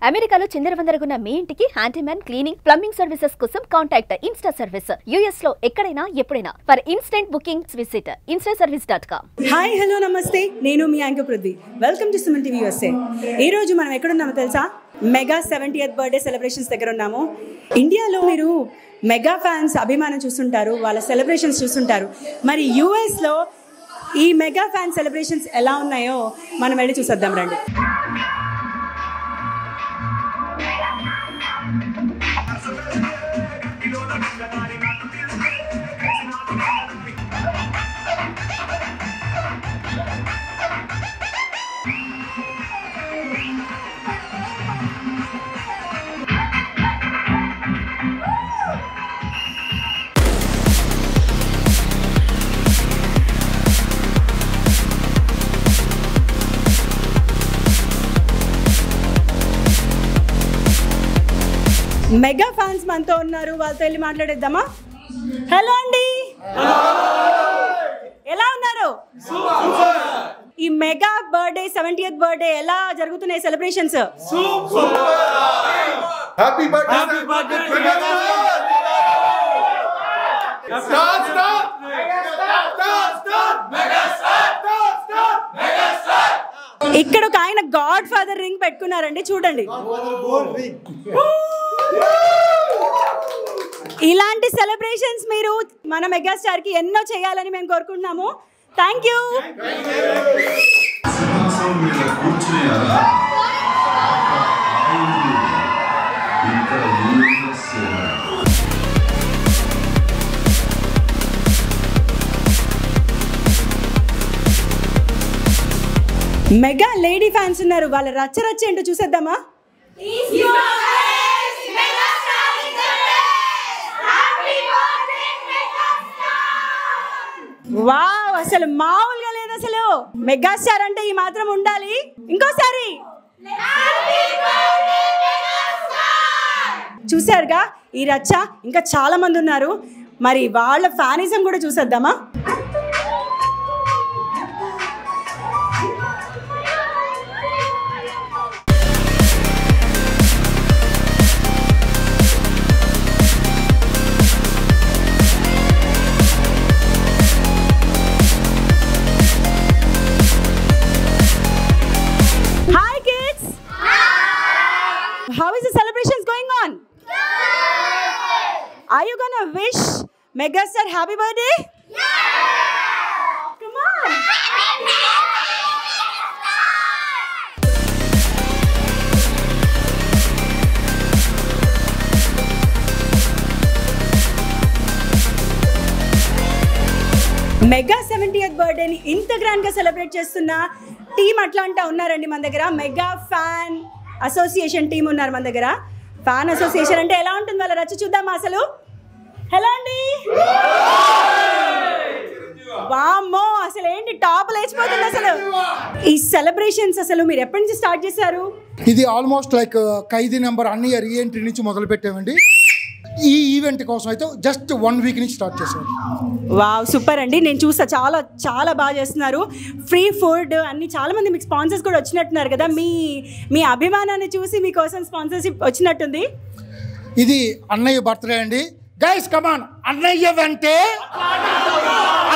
అమెరికాలో చిందరవందరగున్న మీ ఇంటికి హ్యాండీమ్యాన్ క్లీనింగ్ ప్లంబింగ్ సర్వీసెస్ కోసం కాంటాక్ట్ ఇన్స్టా సర్వీస్. యుఎస్ లో ఎక్కడైనా ఎప్పుడైనా for instant bookings visit instaservice.com. Hi hello నమస్తే, నేను మీ anchor Prithvi. Welcome to Suman TV USA. ఈరోజు మనం ఎక్కడున్నామో తెలుసా? మెగా 70th బర్త్డే సెలబ్రేషన్స్ దగ్గర ఉన్నాము. ఇండియాలో మీరు మెగా ఫ్యాన్స్ అభిమానం చూస్తుంటారు, వాళ్ళ సెలబ్రేషన్స్ చూస్తుంటారు. మరి యూఎస్లో ఈ మెగా ఫ్యాన్ సెలబ్రేషన్స్ ఎలా ఉన్నాయో మనం వెళ్ళి చూసేద్దాం రండి. మెగా ఫ్యాన్స్ మనతో ఉన్నారు, వాళ్ళతో వెళ్ళి మాట్లాడేద్దామా? హలో అండి, ఎలా ఉన్నారు? ఈ మెగా బర్త్డే 70th బర్త్డే ఎలా జరుగుతున్నాయి సెలబ్రేషన్స్? హ్యాపీ బర్త్డే ఇక్కడ ఒక ఆయన గాడ్ ఫాదర్ రింగ్ పెట్టుకున్నారండి, చూడండి. ఇలాంటి సెలబ్రేషన్స్ మీరు మన మెగాస్టార్ కి ఎన్నో చేయాలని మేము కోరుకుంటున్నాము. Thank you. Mega lady fans ఉన్నారు, వాళ్ళ రచ్చ ఏంటో చూసేద్దామా? వావ్, అసలు మామూలుగా లేదు. అసలు మెగాస్టార్ అంటే ఈ మాత్రం ఉండాలి. ఇంకోసారి చూసారుగా ఈ రచ్చ. ఇంకా చాలా మంది ఉన్నారు, మరి వాళ్ళ ఫ్యానిజం కూడా చూసేద్దామా? How is the celebrations going on? Are you gonna wish Megastar happy birthday? Come on. Mega 70th బర్త్డేని ఇంత గ్రాండ్ గా సెలబ్రేట్ చేస్తున్న టీమ్ అట్లాంటా ఉన్నారండి మన దగ్గర. మెగా ఫ్యాన్ అసోసియేషన్ టీం ఉన్నారు మన దగ్గర. ఫ్యాన్ అసోసియేషన్ అంటే ఎలా ఉంటుంది వాళ్ళ రచ్చ చూద్దామా అసలు? హలో అండి, వామ్మో అసలు ఏంటి టాప్ లేచిపోతుంది అసలు. ఈ సెలబ్రేషన్స్ అసలు మీరు ఎప్పటి నుంచి స్టార్ట్ చేశారు? ఇది ఆల్మోస్ట్ లైక్ ఖైదీ నెంబర్ అన్ని రీఎంట్రీ నుంచి మొదలు పెట్టామండి. ఈ ఈవెంట్ కోసం అయితే జస్ట్ 1 వీక్ నుంచి స్టార్ట్ చేసాం. వావ్, సూపర్ అండి. నేను చూసా, చాలా చాలా బాగా చేస్తున్నారు. ఫ్రీ ఫుడ్ అన్ని, చాలా మంది మీకు స్పాన్సర్స్ కూడా వచ్చినట్టున్నారు కదా. మీ అభిమానాన్ని చూసి మీకోసం స్పాన్సర్షిప్ వచ్చినట్టుంది. ఇది అన్నయ్య బర్త్డే అండి. గైస్ కమాన్, అన్నయ్య వెంటే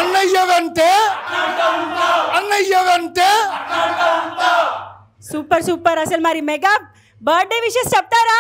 అన్నయ్య వెంటే అన్నయ్య వెంటే. Super super. అసలు మరి మెగా బర్త్డే విషెస్ చెప్తారా?